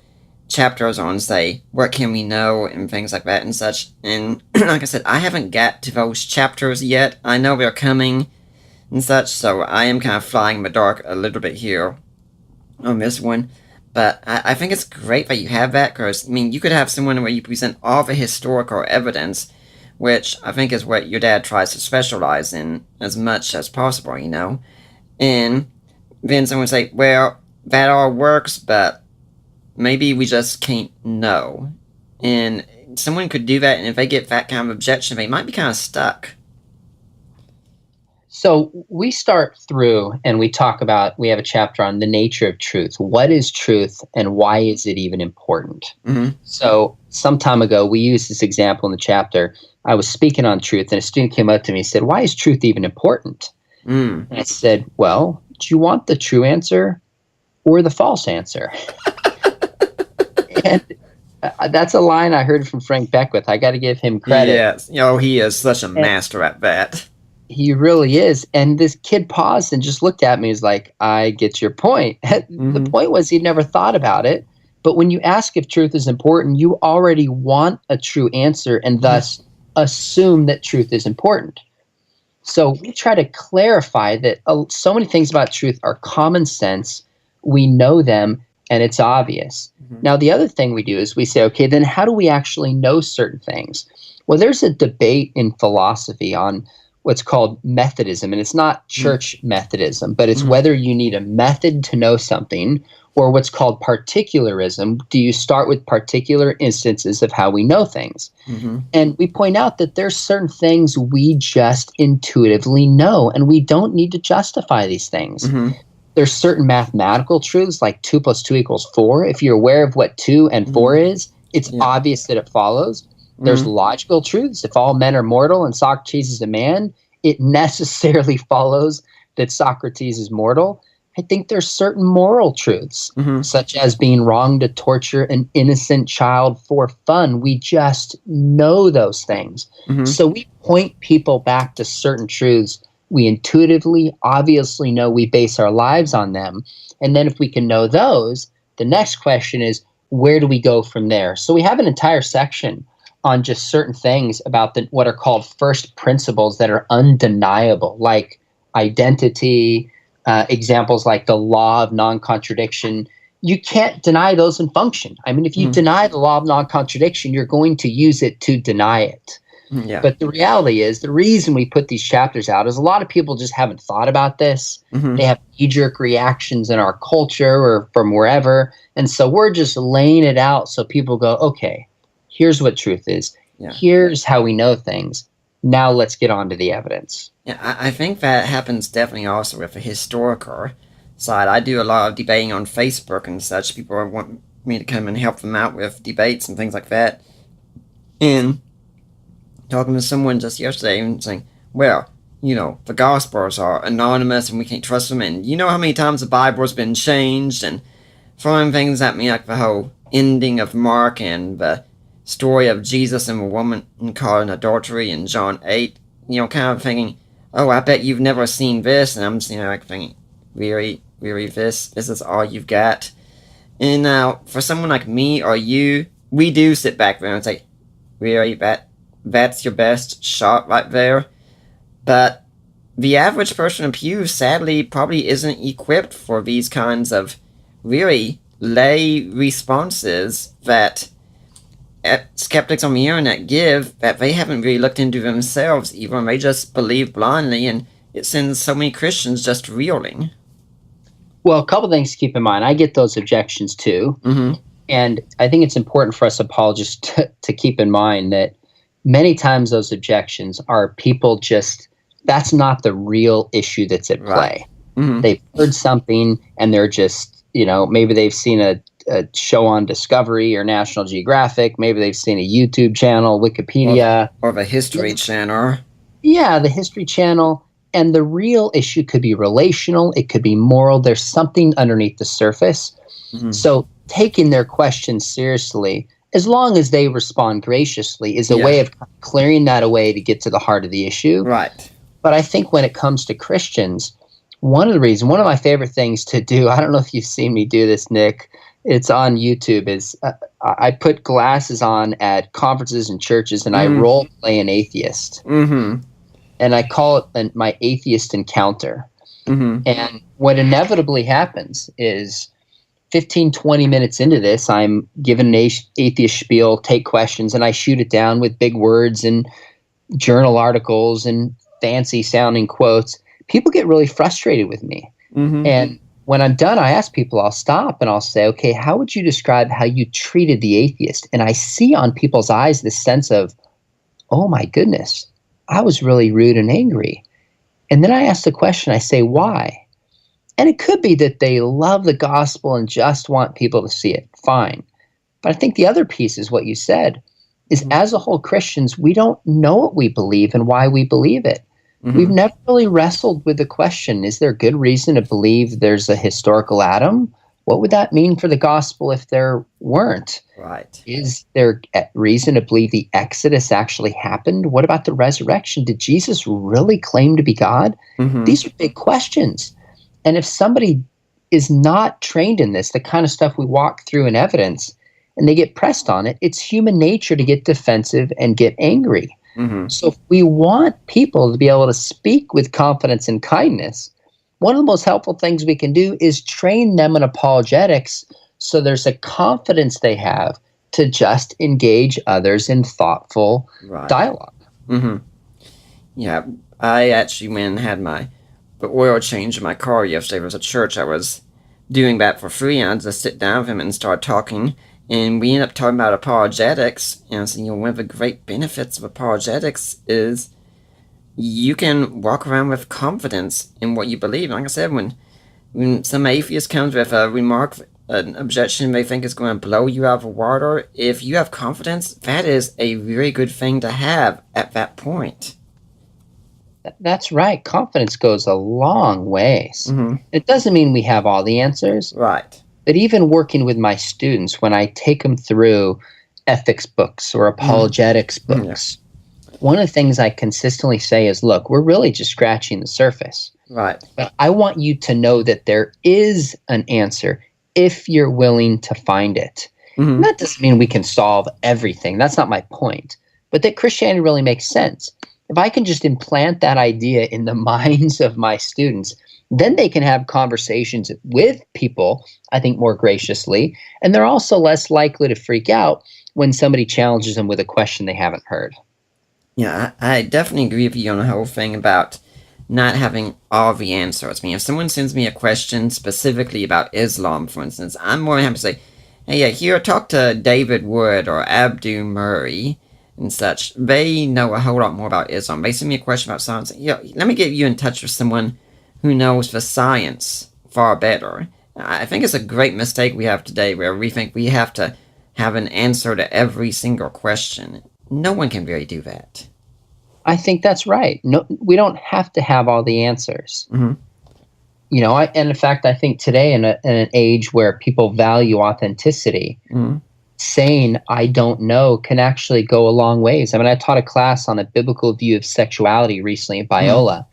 chapters on, say, what can we know and things like that and such. And like I said, I haven't got to those chapters yet. I know they're coming and such, so I am kind of flying in the dark a little bit here on this one. But I think it's great that you have that, because, I mean, you could have someone where you present all the historical evidence, which I think is what your dad tries to specialize in as much as possible, you know? And then someone would say, well, that all works, but maybe we just can't know. And someone could do that, and if they get that kind of objection, they might be kind of stuck. So we start through and we talk about, we have a chapter on the nature of truth. What is truth and why is it even important? So some time ago, we used this example in the chapter. I was speaking on truth and a student came up to me and said, why is truth even important? And I said, well, do you want the true answer or the false answer? And that's a line I heard from Frank Beckwith. I got to give him credit. Yes. He is such a master at that. He really is. And this kid paused and just looked at me. He's like, I get your point. The point was he'd never thought about it. But when you ask if truth is important, you already want a true answer and thus assume that truth is important. So we try to clarify that so many things about truth are common sense. We know them, and it's obvious. Now, the other thing we do is we say, okay, then how do we actually know certain things? Well, there's a debate in philosophy on what's called Methodism, and it's not church Methodism, but it's whether you need a method to know something, or what's called particularism. Do you start with particular instances of how we know things? And we point out that there's certain things we just intuitively know, and we don't need to justify these things. There's certain mathematical truths like 2 + 2 = 4. If you're aware of what 2 and 4 is, it's obvious that it follows. There's logical truths. If all men are mortal and Socrates is a man, it necessarily follows that Socrates is mortal. I think there's certain moral truths, such as being wrong to torture an innocent child for fun. We just know those things. So we point people back to certain truths. We intuitively, obviously know we base our lives on them. And then if we can know those, the next question is, where do we go from there? So we have an entire section on just certain things about what are called first principles that are undeniable, like identity, examples like the law of non-contradiction. You can't deny those in function. I mean, if you deny the law of non-contradiction, you're going to use it to deny it. But the reality is, the reason we put these chapters out is a lot of people just haven't thought about this. They have knee-jerk reactions in our culture or from wherever. And so we're just laying it out so people go, okay, here's what truth is. Here's how we know things. Now let's get on to the evidence. Yeah, I think that happens definitely also with the historical side. I do a lot of debating on Facebook and such. People want me to come and help them out with debates and things like that. And talking to someone just yesterday and saying, well, you know, the Gospels are anonymous and we can't trust them. And you know how many times the Bible's been changed, and throwing things at me like the whole ending of Mark and the story of Jesus and a woman caught in adultery in John 8, you know, kind of thinking, oh, I bet you've never seen this. And I'm sitting there like thinking, really, this is all you've got? And now, for someone like me or you, we do sit back there and say, really, that's your best shot right there? But the average person in pew, sadly, probably isn't equipped for these kinds of really lay responses that skeptics on the internet give, that they haven't really looked into themselves even. They just believe blindly, and it sends so many Christians just reeling. Well, a couple things to keep in mind. I get those objections too. And I think it's important for us apologists to keep in mind that many times those objections are people just, that's not the real issue that's at play. They've heard something and they're just, you know, maybe they've seen a show on Discovery or National Geographic. Maybe they've seen a YouTube channel, Wikipedia. Or the History Channel. Yeah, the History Channel. And the real issue could be relational. It could be moral. There's something underneath the surface. So taking their questions seriously, as long as they respond graciously, is a way of clearing that away to get to the heart of the issue. Right. But I think when it comes to Christians, one of my favorite things to do, I don't know if you've seen me do this, Nick, it's on YouTube, is I put glasses on at conferences and churches and I role play an atheist. And I call it my atheist encounter. And what inevitably happens is 15, 20 minutes into this, I'm given an atheist spiel, take questions, and I shoot it down with big words and journal articles and fancy sounding quotes. People get really frustrated with me. And when I'm done, I ask people, I'll stop and I'll say, okay, how would you describe how you treated the atheist? And I see on people's eyes this sense of, oh my goodness, I was really rude and angry. And then I ask the question, I say, why? And it could be that they love the gospel and just want people to see it. Fine. But I think the other piece is what you said, is as a whole Christians, we don't know what we believe and why we believe it. We've never really wrestled with the question, is there good reason to believe there's a historical Adam? What would that mean for the gospel if there weren't? Right. Is there reason to believe the Exodus actually happened? What about the resurrection? Did Jesus really claim to be God? These are big questions. And if somebody is not trained in this, the kind of stuff we walk through in evidence, and they get pressed on it, it's human nature to get defensive and get angry. Mm-hmm. So if we want people to be able to speak with confidence and kindness, one of the most helpful things we can do is train them in apologetics so there's a confidence they have to just engage others in thoughtful Right. dialogue. Mm-hmm. Yeah, I actually went and had the oil change in my car yesterday. There was a church I was doing that for free, and I just sit down with him and start talking. And we ended up talking about apologetics. And so, one of the great benefits of apologetics is you can walk around with confidence in what you believe. Like I said, when some atheist comes with a remark, an objection they think is going to blow you out of the water, if you have confidence, that is a very good thing to have at that point. That's right. Confidence goes a long ways. Mm-hmm. It doesn't mean we have all the answers. Right. But even working with my students, when I take them through ethics books or apologetics books, one of the things I consistently say is, look, we're really just scratching the surface. Right. But I want you to know that there is an answer if you're willing to find it. Mm-hmm. And that doesn't mean we can solve everything. That's not my point. But that Christianity really makes sense. If I can just implant that idea in the minds of my students, then they can have conversations with people, I think, more graciously. And they're also less likely to freak out when somebody challenges them with a question they haven't heard. Yeah, I definitely agree with you on the whole thing about not having all the answers. I mean, if someone sends me a question specifically about Islam, for instance, I'm more than happy to say, hey, here, talk to David Wood or Abdu Murray and such. They know a whole lot more about Islam. They send me a question about science. Let me get you in touch with someone who knows the science far better. I think it's a great mistake we have today where we think we have to have an answer to every single question. No one can really do that. I think that's right. No, we don't have to have all the answers. Mm-hmm. And in fact, I think today in an age where people value authenticity, saying I don't know can actually go a long ways. I mean, I taught a class on a biblical view of sexuality recently at Biola,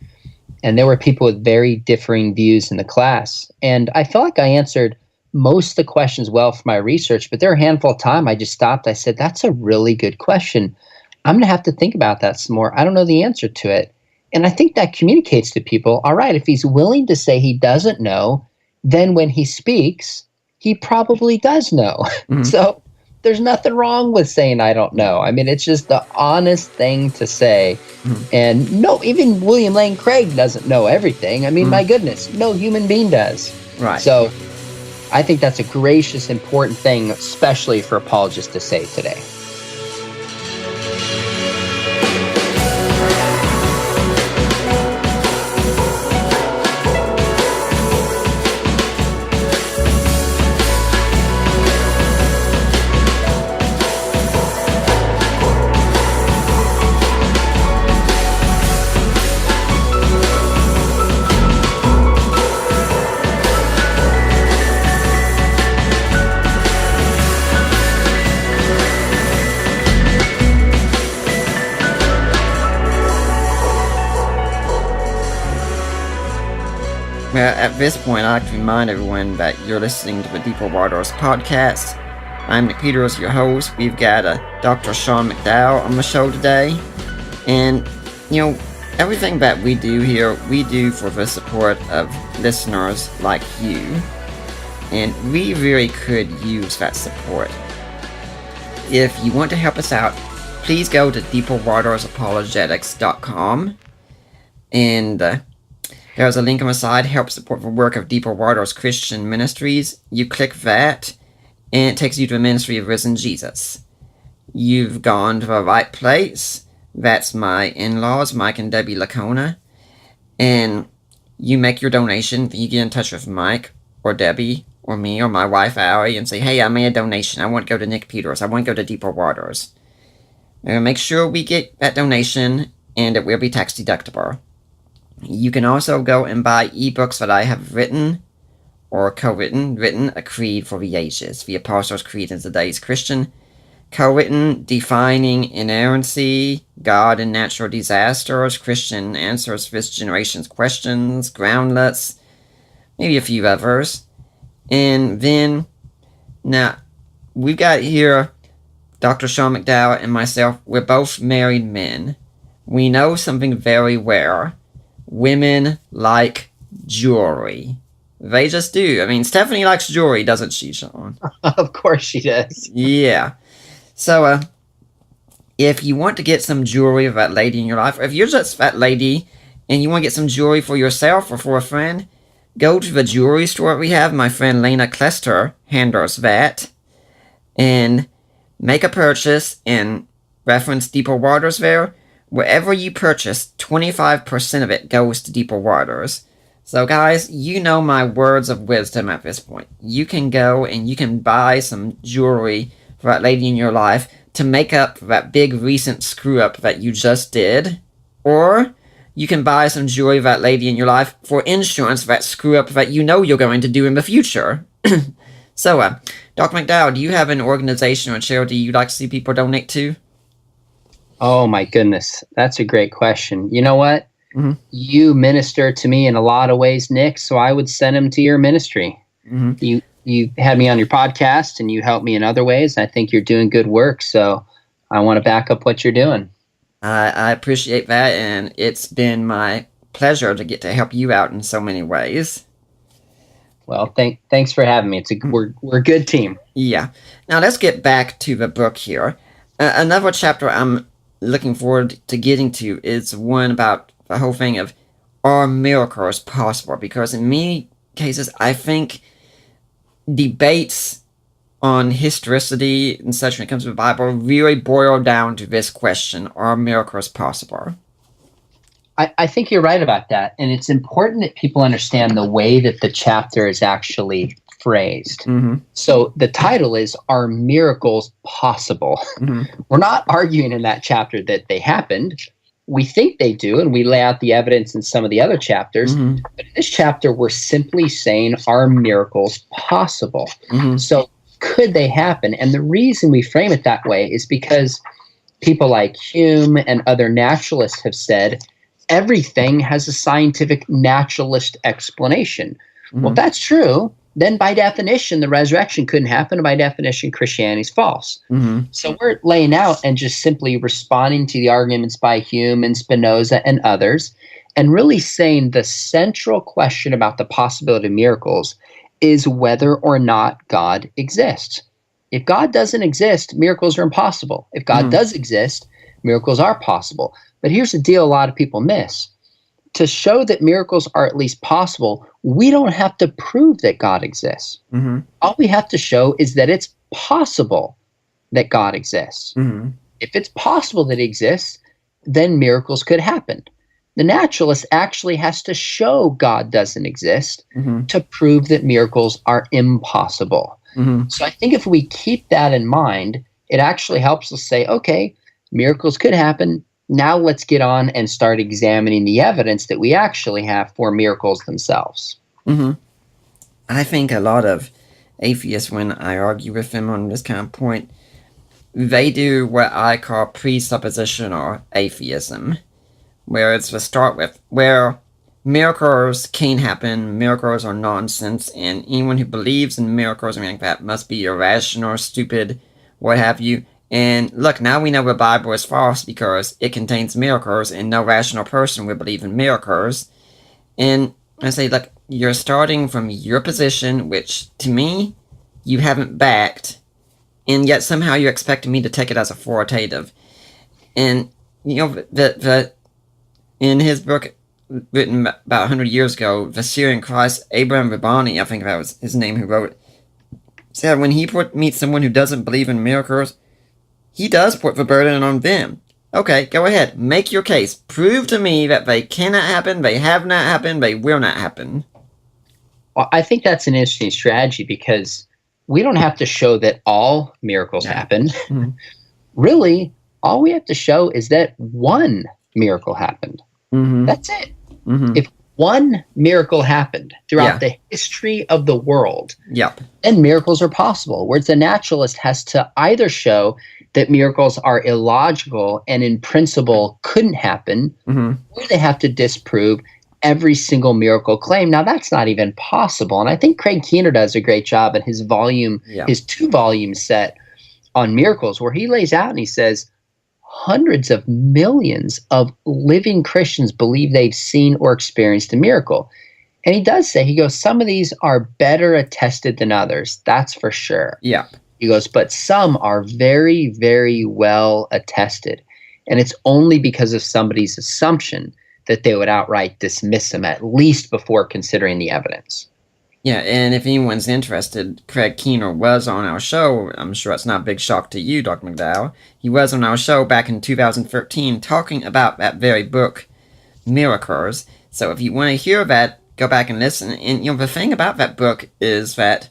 and there were people with very differing views in the class. And I felt like I answered most of the questions well for my research, but there were a handful of time I just stopped. I said, that's a really good question. I'm going to have to think about that some more. I don't know the answer to it. And I think that communicates to people, all right, if he's willing to say he doesn't know, then when he speaks, he probably does know. So there's nothing wrong with saying I don't know. I mean, it's just the honest thing to say. And no, even William Lane Craig doesn't know everything. I mean, my goodness, no human being does. Right. So I think that's a gracious, important thing, especially for apologists to say today. Well, at this point, I'd like to remind everyone that you're listening to the Deeper Waters podcast. I'm Nick Peters, your host. We've got Dr. Sean McDowell on the show today. And, everything that we do here, we do for the support of listeners like you. And we really could use that support. If you want to help us out, please go to deeperwatersapologetics.com. And there's a link on the side, help support the work of Deeper Waters Christian Ministries. You click that, and it takes you to the ministry of Risen Jesus. You've gone to the right place. That's my in-laws, Mike and Debbie Lacona. And you make your donation. You get in touch with Mike or Debbie or me or my wife, Allie, and say, hey, I made a donation. I want to go to Nick Peters. I want to go to Deeper Waters. And make sure we get that donation, and it will be tax deductible. You can also go and buy ebooks that I have written or written A Creed for the Ages, the Apostles' Creed in Today's Christian, co-written Defining Inerrancy, God and Natural Disasters, Christian Answers to This Generation's Questions, Groundlets, maybe a few others. And then, now, we've got here Dr. Sean McDowell and myself, we're both married men. We know something very rare. Women like jewelry. They just do. I mean, Stephanie likes jewelry, doesn't she, Sean? Of course she does. Yeah. So, if you want to get some jewelry of that lady in your life, or if you're just that lady and you want to get some jewelry for yourself or for a friend, go to the jewelry store we have. My friend Lena Klester handles that. And make a purchase and reference Deeper Waters there. Wherever you purchase, 25% of it goes to Deeper Waters. So guys, you know my words of wisdom at this point. You can go and you can buy some jewelry for that lady in your life to make up for that big recent screw-up that you just did. Or you can buy some jewelry for that lady in your life for insurance for that screw-up that you know you're going to do in the future. So, Dr. McDowell, do you have an organization or charity you'd like to see people donate to? Oh my goodness, that's a great question. You know what? Mm-hmm. You minister to me in a lot of ways, Nick, so I would send them to your ministry. Mm-hmm. You had me on your podcast and you helped me in other ways. I think you're doing good work, so I want to back up what you're doing. I appreciate that, and it's been my pleasure to get to help you out in so many ways. Well, thanks for having me. We're a good team. Yeah. Now let's get back to the book here. Another chapter I'm looking forward to getting to is one about the whole thing of, are miracles possible? Because in many cases, I think debates on historicity and such when it comes to the Bible really boil down to this question: are miracles possible? I think you're right about that. And it's important that people understand the way that the chapter is actually phrased. Mm-hmm. So the title is, Are Miracles Possible? Mm-hmm. We're not arguing in that chapter that they happened. We think they do, and we lay out the evidence in some of the other chapters. Mm-hmm. But in this chapter, we're simply saying, are miracles possible? Mm-hmm. So could they happen? And the reason we frame it that way is because people like Hume and other naturalists have said, everything has a scientific naturalist explanation. Mm-hmm. Well, if that's true, then by definition, the resurrection couldn't happen. And by definition, Christianity is false. Mm-hmm. So we're laying out and just simply responding to the arguments by Hume and Spinoza and others, and really saying the central question about the possibility of miracles is whether or not God exists. If God doesn't exist, miracles are impossible. If God does exist, miracles are possible. But here's the deal a lot of people miss. To show that miracles are at least possible, we don't have to prove that God exists. Mm-hmm. All we have to show is that it's possible that God exists. Mm-hmm. If it's possible that he exists, then miracles could happen. The naturalist actually has to show God doesn't exist to prove that miracles are impossible. Mm-hmm. So I think if we keep that in mind, it actually helps us say, okay, miracles could happen. Now let's get on and start examining the evidence that we actually have for miracles themselves. Mm-hmm. I think a lot of atheists, when I argue with them on this kind of point, they do what I call presuppositional atheism, where it's to start with, where miracles can happen, miracles are nonsense, and anyone who believes in miracles or anything like that must be irrational, stupid, what have you. And look, now we know the Bible is false because it contains miracles, and no rational person would believe in miracles. And I say, look, you're starting from your position, which, to me, you haven't backed, and yet somehow you're expecting me to take it as authoritative. And, you know, in his book, written about 100 years ago, The Syrian Christ, Abraham Rabbani, I think that was his name who wrote it, said when he meets someone who doesn't believe in miracles, he does put the burden on them. Okay, go ahead. Make your case. Prove to me that they cannot happen, they have not happened, they will not happen. Well, I think that's an interesting strategy because we don't have to show that all miracles happen. Mm-hmm. Really, all we have to show is that one miracle happened. Mm-hmm. That's it. Mm-hmm. If one miracle happened throughout the history of the world, then miracles are possible. Whereas the naturalist has to either show that miracles are illogical and in principle couldn't happen, or they have to disprove every single miracle claim. Now, that's not even possible. And I think Craig Keener does a great job in his volume, his 2-volume set on miracles, where he lays out and he says hundreds of millions of living Christians believe they've seen or experienced a miracle. And he does say, he goes, some of these are better attested than others. That's for sure. Yeah. He goes, but some are very, very well attested. And it's only because of somebody's assumption that they would outright dismiss them, at least before considering the evidence. Yeah, and if anyone's interested, Craig Keener was on our show. I'm sure it's not a big shock to you, Dr. McDowell. He was on our show back in 2013 talking about that very book, Miracles. So if you want to hear that, go back and listen. And the thing about that book is that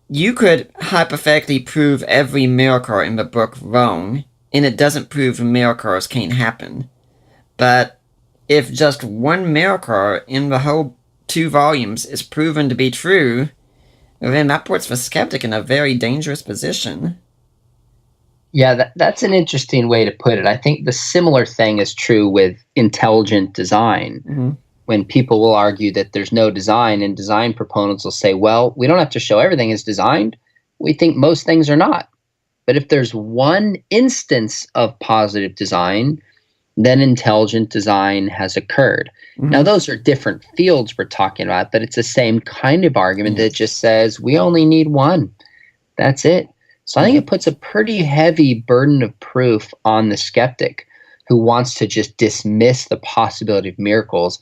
you could hypothetically prove every miracle in the book wrong, and it doesn't prove the miracles can't happen. But if just one miracle in the whole 2 volumes is proven to be true, then that puts the skeptic in a very dangerous position. Yeah, that's an interesting way to put it. I think the similar thing is true with intelligent design. Mm-hmm. When people will argue that there's no design, and design proponents will say, well, we don't have to show everything is designed. We think most things are not. But if there's one instance of positive design, then intelligent design has occurred. Mm-hmm. Now, those are different fields we're talking about, but it's the same kind of argument that just says we only need one. That's it. So I think it puts a pretty heavy burden of proof on the skeptic who wants to just dismiss the possibility of miracles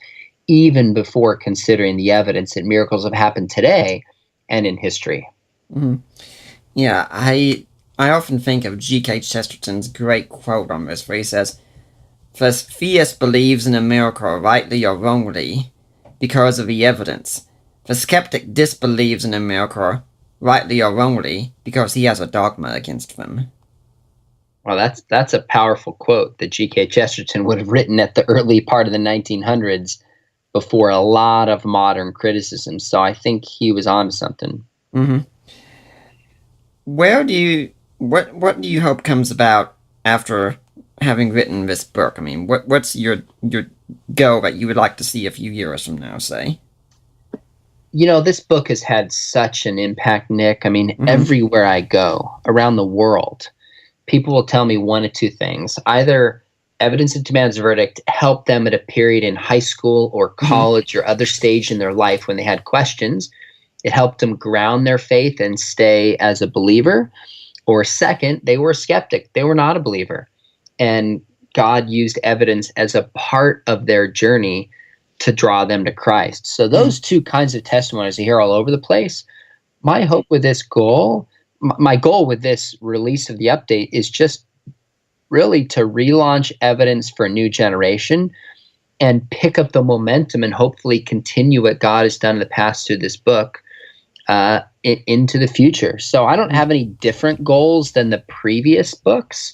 even before considering the evidence that miracles have happened today and in history. Mm-hmm. Yeah, I often think of G.K. Chesterton's great quote on this, where he says, "The theist believes in a miracle rightly or wrongly because of the evidence. The skeptic disbelieves in a miracle rightly or wrongly because he has a dogma against them." Well, that's a powerful quote that G.K. Chesterton would have written at the early part of the 1900s before a lot of modern criticism. So I think he was onto something. Mm-hmm. What do you hope comes about after having written this book? I mean, what's your goal that you would like to see a few years from now, say? You know, this book has had such an impact, Nick. I mean, everywhere I go around the world, people will tell me one of two things. Either evidence that demands a verdict helped them at a period in high school or college or other stage in their life when they had questions. It helped them ground their faith and stay as a believer. Or second, they were a skeptic. They were not a believer. And God used evidence as a part of their journey to draw them to Christ. So those two kinds of testimonies I hear all over the place. My hope with this goal, my goal with this release of the update is just really to relaunch evidence for a new generation and pick up the momentum and hopefully continue what God has done in the past through this book into the future. So I don't have any different goals than the previous books,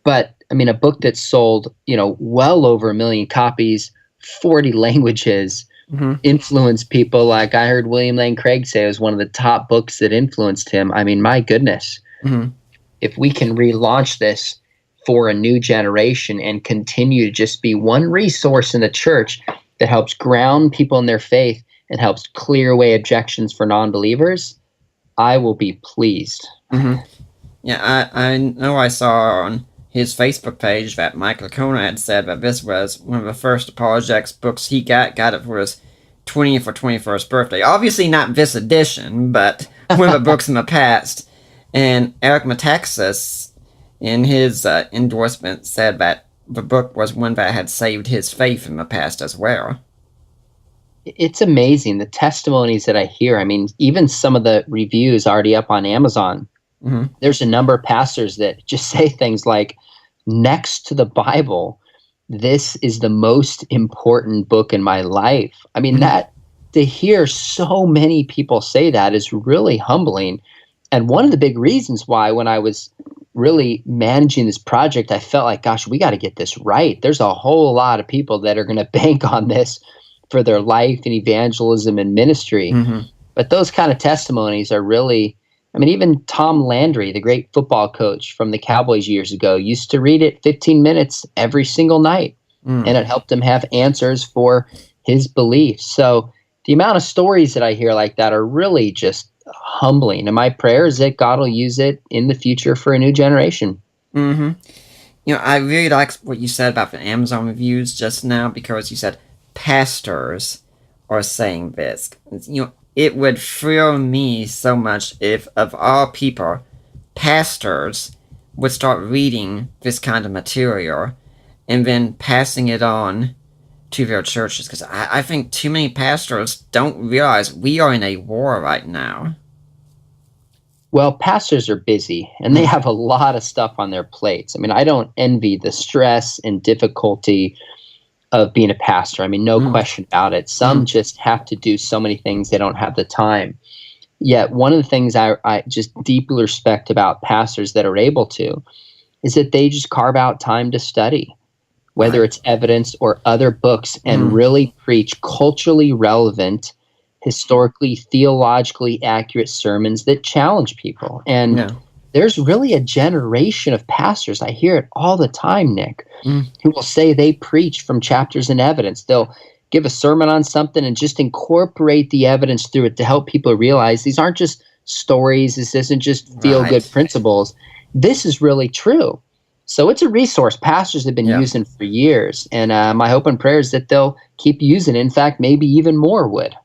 but I mean, a book that sold, well over 1 million copies, 40 languages, influenced people. Like I heard William Lane Craig say it was one of the top books that influenced him. I mean, my goodness, if we can relaunch this for a new generation and continue to just be one resource in the church that helps ground people in their faith and helps clear away objections for non-believers, I will be pleased. Yeah, I know I saw on his Facebook page that Michael Kona had said that this was one of the first apologetics books he got it for his 20th or 21st birthday. Obviously not this edition, but one of the books in the past. And Eric Metaxas, in his endorsement, said that the book was one that had saved his faith in the past as well. It's amazing, the testimonies that I hear. I mean, even some of the reviews already up on Amazon, there's a number of pastors that just say things like, next to the Bible, this is the most important book in my life. I mean, that to hear so many people say that is really humbling. And one of the big reasons why, when I was really managing this project, I felt like, gosh, we got to get this right. There's a whole lot of people that are going to bank on this for their life and evangelism and ministry. But those kind of testimonies are really, I mean, even Tom Landry, the great football coach from the Cowboys years ago, used to read it 15 minutes every single night. And it helped him have answers for his beliefs. So the amount of stories that I hear like that are really just humbling. And my prayer is that God will use it in the future for a new generation. Mm-hmm. I really like what you said about the Amazon reviews just now, because you said pastors are saying this. It would thrill me so much if, of all people, pastors would start reading this kind of material and then passing it on to their churches. Because I think too many pastors don't realize we are in a war right now. Well, pastors are busy and they have a lot of stuff on their plates. I mean, I don't envy the stress and difficulty of being a pastor. I mean, no question about it. Some just have to do so many things, they don't have the time. Yet one of the things I just deeply respect about pastors that are able to is that they just carve out time to study, whether it's evidence or other books, and really preach culturally relevant, historically, theologically accurate sermons that challenge people. And there's really a generation of pastors, I hear it all the time, Nick, who will say they preach from chapters and evidence. They'll give a sermon on something and just incorporate the evidence through it to help people realize these aren't just stories. This isn't just feel-good principles. This is really true. So it's a resource pastors have been using for years. And my hope and prayer is that they'll keep using it. In fact, maybe even more would.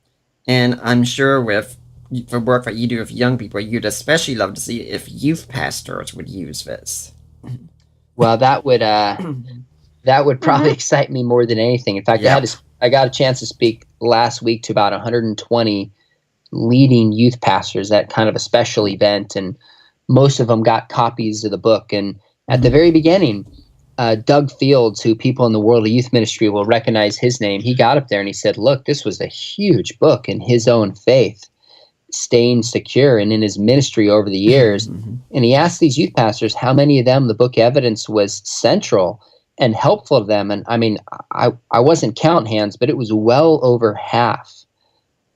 And I'm sure with the work that you do with young people, you'd especially love to see if youth pastors would use this. Well, that would probably excite me more than anything. In fact, I got a chance to speak last week to about 120 leading youth pastors at kind of a special event, and most of them got copies of the book. And at the very beginning, Doug Fields, who people in the world of youth ministry will recognize his name, he got up there and he said, look, this was a huge book in his own faith, staying secure, and in his ministry over the years. And he asked these youth pastors how many of them the book evidence was central and helpful to them. And I mean, I wasn't counting hands, but it was well over half.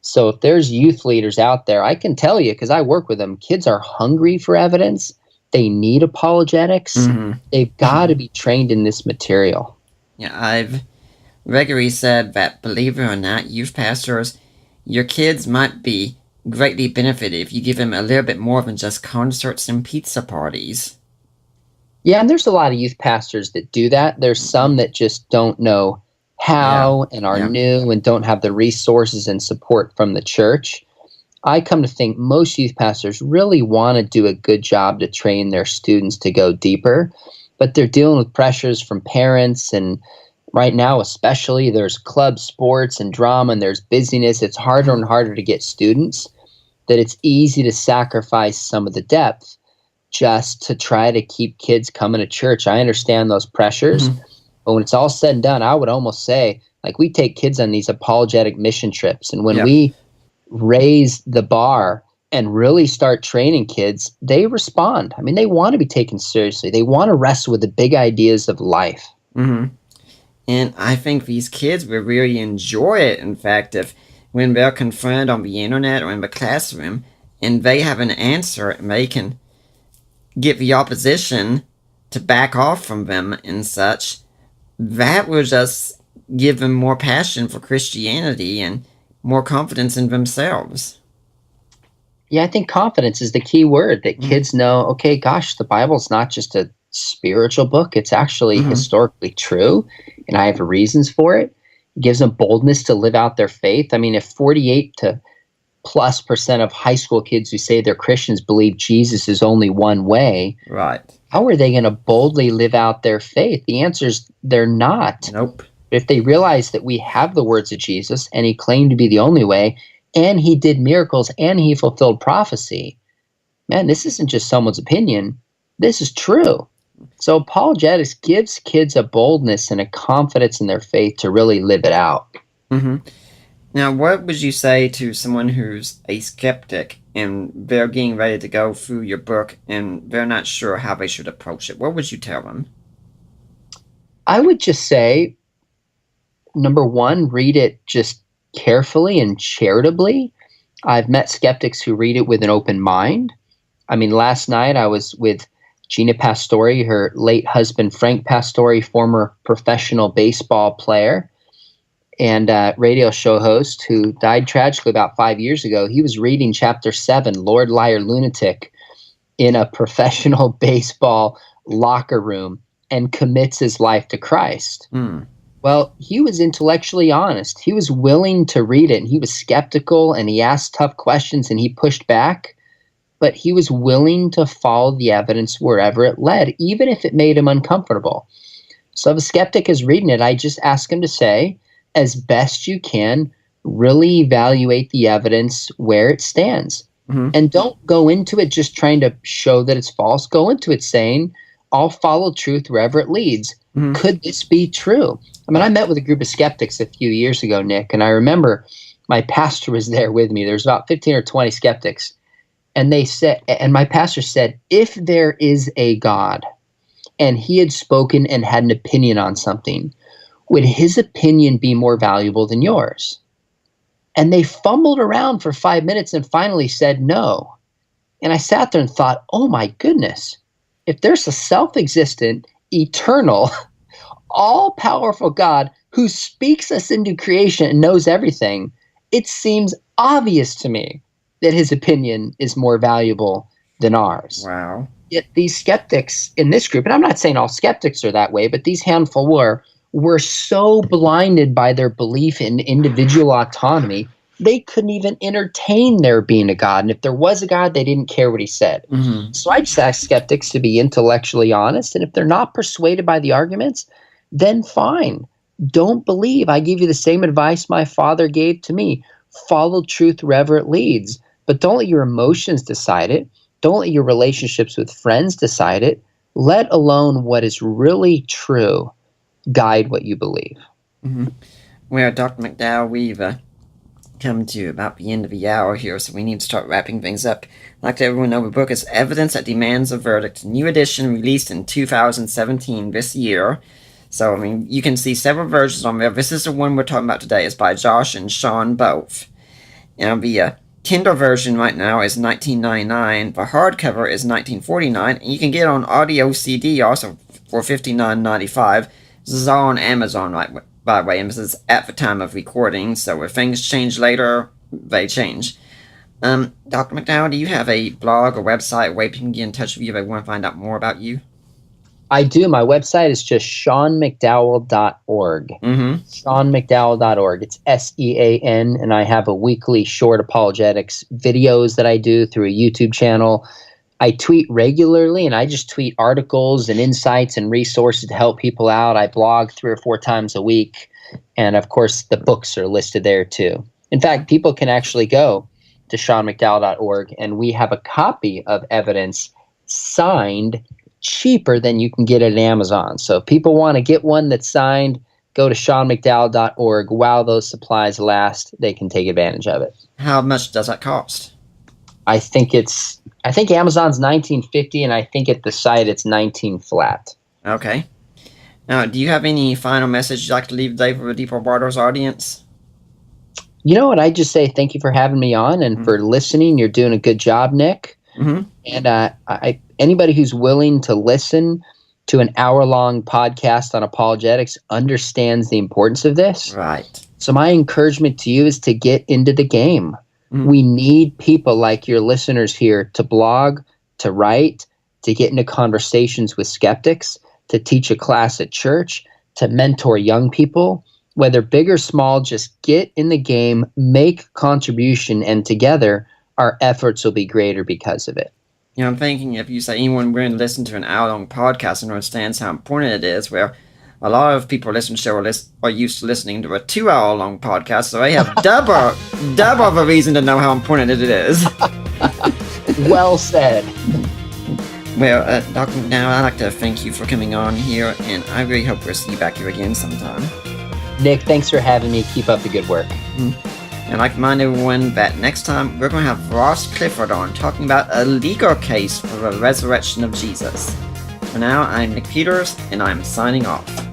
So if there's youth leaders out there, I can tell you, because I work with them, kids are hungry for evidence. They need apologetics. They've got to be trained in this material. Yeah, I've regularly said that, believe it or not, youth pastors, your kids might be greatly benefited if you give them a little bit more than just concerts and pizza parties. Yeah, and there's a lot of youth pastors that do that. There's some that just don't know how and are new and don't have the resources and support from the church. I come to think most youth pastors really want to do a good job to train their students to go deeper, but they're dealing with pressures from parents, and right now especially there's club sports and drama and there's busyness. It's harder and harder to get students, that it's easy to sacrifice some of the depth just to try to keep kids coming to church. I understand those pressures, but when it's all said and done, I would almost say, like, we take kids on these apologetic mission trips, and when we raise the bar and really start training kids, they respond. I mean, they want to be taken seriously. They want to wrestle with the big ideas of life. And I think these kids will really enjoy it. In fact, if when they're confronted on the internet or in the classroom and they have an answer and they can get the opposition to back off from them and such, that will just give them more passion for Christianity and more confidence in themselves. Yeah, I think confidence is the key word, that kids know, okay, gosh, the Bible's not just a spiritual book. It's actually historically true, and I have reasons for it. It gives them boldness to live out their faith. I mean, if 48 to plus % of high school kids who say they're Christians believe Jesus is only one way, how are they going to boldly live out their faith? The answer is they're not. Nope. If they realize that we have the words of Jesus and he claimed to be the only way, and he did miracles and he fulfilled prophecy, man, this isn't just someone's opinion. This is true. So apologetics gives kids a boldness and a confidence in their faith to really live it out. Now, what would you say to someone who's a skeptic and they're getting ready to go through your book and they're not sure how they should approach it? What would you tell them? I would just say, number one, read it just carefully and charitably. I've met skeptics who read it with an open mind. I mean, last night I was with Gina Pastore, her late husband, Frank Pastore, former professional baseball player. and radio show host who died tragically about 5 years ago. He was reading chapter 7, Lord Liar Lunatic, in a professional baseball locker room and commits his life to Christ. Well, he was intellectually honest. He was willing to read it, and he was skeptical, and he asked tough questions, and he pushed back. But he was willing to follow the evidence wherever it led, even if it made him uncomfortable. So if a skeptic is reading it, I just ask him to say, as best you can, really evaluate the evidence where it stands. And don't go into it just trying to show that it's false. Go into it saying, I'll follow truth wherever it leads. Could this be true? I mean, I met with a group of skeptics a few years ago, Nick, and I remember my pastor was there with me. There's about 15 or 20 skeptics. And they said, and my pastor said, if there is a God and he had spoken and had an opinion on something, would his opinion be more valuable than yours? And they fumbled around for 5 minutes and finally said no. And I sat there and thought, oh my goodness, if there's a self-existent, eternal, all-powerful God who speaks us into creation and knows everything, it seems obvious to me that his opinion is more valuable than ours. Wow. Yet these skeptics in this group, and I'm not saying all skeptics are that way, but these handful were so blinded by their belief in individual autonomy, they couldn't even entertain there being a God. And if there was a God, they didn't care what he said. So I just ask skeptics to be intellectually honest. And if they're not persuaded by the arguments, then fine. Don't believe. I give you the same advice my father gave to me. Follow truth wherever it leads. But don't let your emotions decide it. Don't let your relationships with friends decide it. Let alone what is really true guide what you believe. Well, Dr. McDowell, we've come to about the end of the hour here, so we need to start wrapping things up. I'd like to let everyone know the book is Evidence That Demands a Verdict, new edition released in 2017 this year. So, I mean, you can see several versions on there. This is the one we're talking about today. It's by Josh and Sean both. Now, the Kindle version right now is $19.99. The hardcover is $19.49, and you can get it on audio CD also for $59.95. This is all on Amazon, right, by the way, and this is at the time of recording, so if things change later, they change. Dr. McDowell, do you have a blog or website where people can get in touch with you if they want to find out more about you? I do. My website is just SeanMcDowell.org. SeanMcDowell.org. It's SEAN, and I have a weekly short apologetics videos that I do through a YouTube channel. I tweet regularly, and I just tweet articles and insights and resources to help people out. I blog 3 or 4 times a week, and of course, the books are listed there too. In fact, people can actually go to SeanMcDowell.org, and we have a copy of Evidence signed cheaper than you can get it at Amazon. So if people want to get one that's signed, go to SeanMcDowell.org. While those supplies last, they can take advantage of it. How much does that cost? I think Amazon's $19.50, and I think at the site it's $19 flat. Okay. Now, do you have any final message you'd like to leave today for the Deeper Waters audience? You know what? I just say thank you for having me on and for listening. You're doing a good job, Nick. And anybody who's willing to listen to an hour-long podcast on apologetics understands the importance of this. Right. So my encouragement to you is to get into the game. We need people like your listeners here to blog, to write, to get into conversations with skeptics, to teach a class at church, to mentor young people. Whether big or small, just get in the game, make contribution, and together our efforts will be greater because of it. You know, I'm thinking if you say anyone willing to listen to an hour-long podcast and understands how important it is, where a lot of people listen to the show are used to listening to a 2-hour-long podcast, so they have double of a reason to know how important it is. Well said. Well, Dr. McDowell, I'd like to thank you for coming on here, and I really hope we'll see you back here again sometime. Nick, thanks for having me. Keep up the good work. And I'd like to remind everyone that next time we're going to have Ross Clifford on talking about a legal case for the resurrection of Jesus. For now, I'm Nick Peters, and I'm signing off.